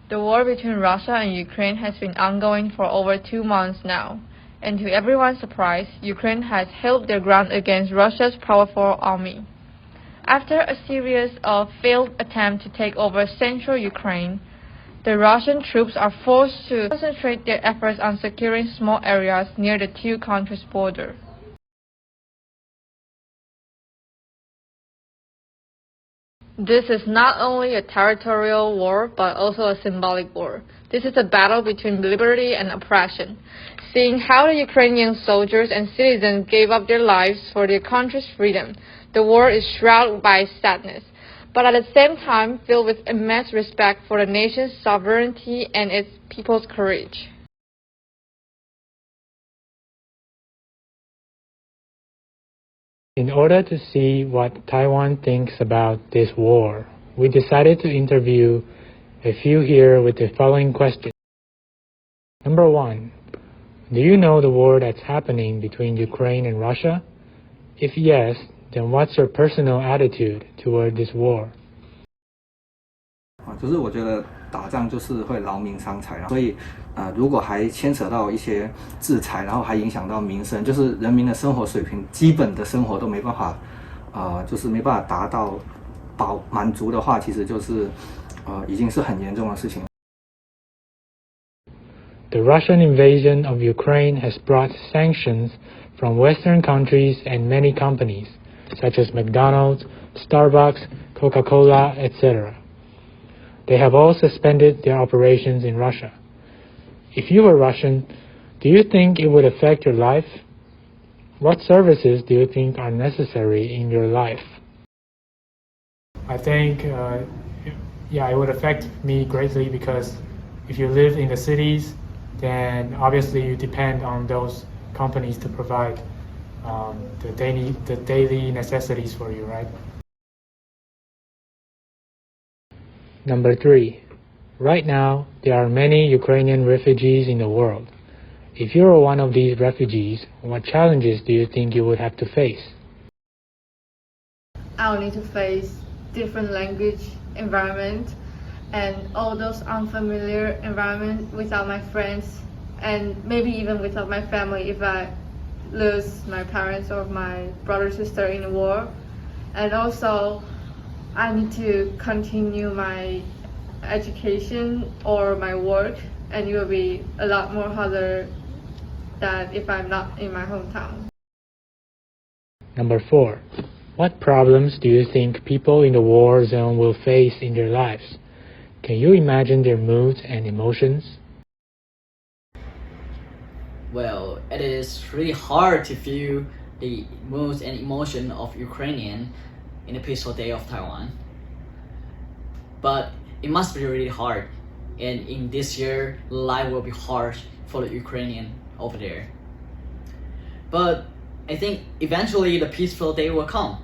The war between Russia and Ukraine has been ongoing for over 2 months now, and to everyone's surprise, Ukraine has held their ground against Russia's powerful army. After a series of failed attempts to take over central Ukraine, the Russian troops are forced to concentrate their efforts on securing small areas near the two countries' border. This is not only a territorial war, but also a symbolic war. This is a battle between liberty and oppression. Seeing how the Ukrainian soldiers and citizens gave up their lives for their country's freedom, the war is shrouded by sadness, but at the same time filled with immense respect for the nation's sovereignty and its people's courage. In order to see what Taiwan thinks about this war, we decided to interview a few here with the following questions. Number 1, do you know the war that's happening between Ukraine and Russia? If yes, then what's your personal attitude toward this war? 就是我觉得打仗就是会劳民伤财，所以如果还牵扯到一些制裁，然后还影响到民生，就是人民的生活水平，基本的生活都没办法，就是没办法达到满足的话，其实就是已经是很严重的事情。The Russian invasion of Ukraine has brought sanctions from Western countries and many companies, such as McDonald's, Starbucks, Coca-Cola, etc. They have all suspended their operations in Russia. If you were Russian, do you think it would affect your life? What services do you think are necessary in your life? I think, it would affect me greatly because if you live in the cities, then obviously you depend on those companies to provide the daily necessities for you, right? Number 3. Right now, there are many Ukrainian refugees in the world. If you were one of these refugees, what challenges do you think you would have to face? I'll need to face different language, environment, and all those unfamiliar environment without my friends, and maybe even without my family if I lose my parents or my brother or sister in the war. And also, I need to continue my education or my work, and it will be a lot more harder than if I'm not in my hometown. Number 4. What problems do you think people in the war zone will face in their lives? Can you imagine their moods and emotions? Well, it is really hard to feel the moods and emotion of Ukrainian in the peaceful day of Taiwan. But it must be really hard, and in this year, life will be hard for the Ukrainian over there. But I think eventually the peaceful day will come,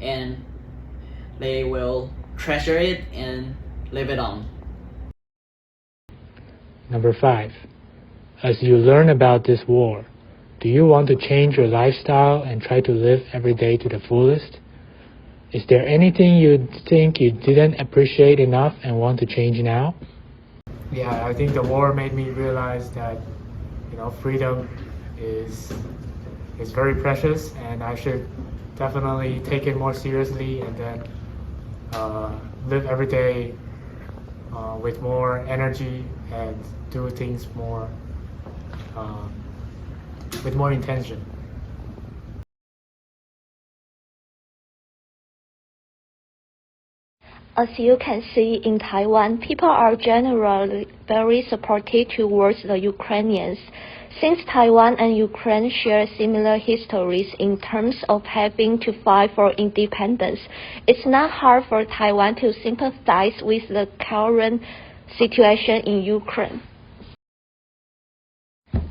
and they will treasure it and live it on. Number 5. As you learn about this war, do you want to change your lifestyle and try to live every day to the fullest? Is there anything you think you didn't appreciate enough and want to change now? Yeah, I think the war made me realize that, freedom is very precious, and I should definitely take it more seriously and then live every day with more energy and do things more with more intention. As you can see in Taiwan, people are generally very supportive towards the Ukrainians. Since Taiwan and Ukraine share similar histories in terms of having to fight for independence, it's not hard for Taiwan to sympathize with the current situation in Ukraine.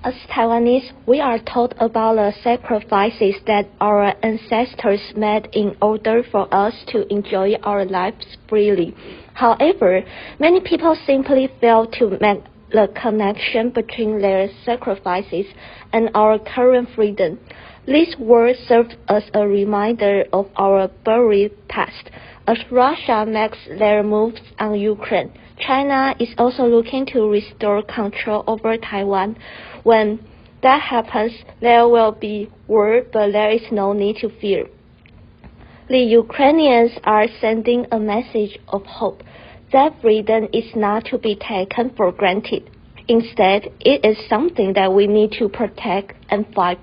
As Taiwanese, we are taught about the sacrifices that our ancestors made in order for us to enjoy our lives freely. However, many people simply fail to make the connection between their sacrifices and our current freedom. This war served as a reminder of our buried past. As Russia makes their moves on Ukraine, China is also looking to restore control over Taiwan. When that happens, there will be war, but there is no need to fear. The Ukrainians are sending a message of hope that freedom is not to be taken for granted. Instead, it is something that we need to protect and fight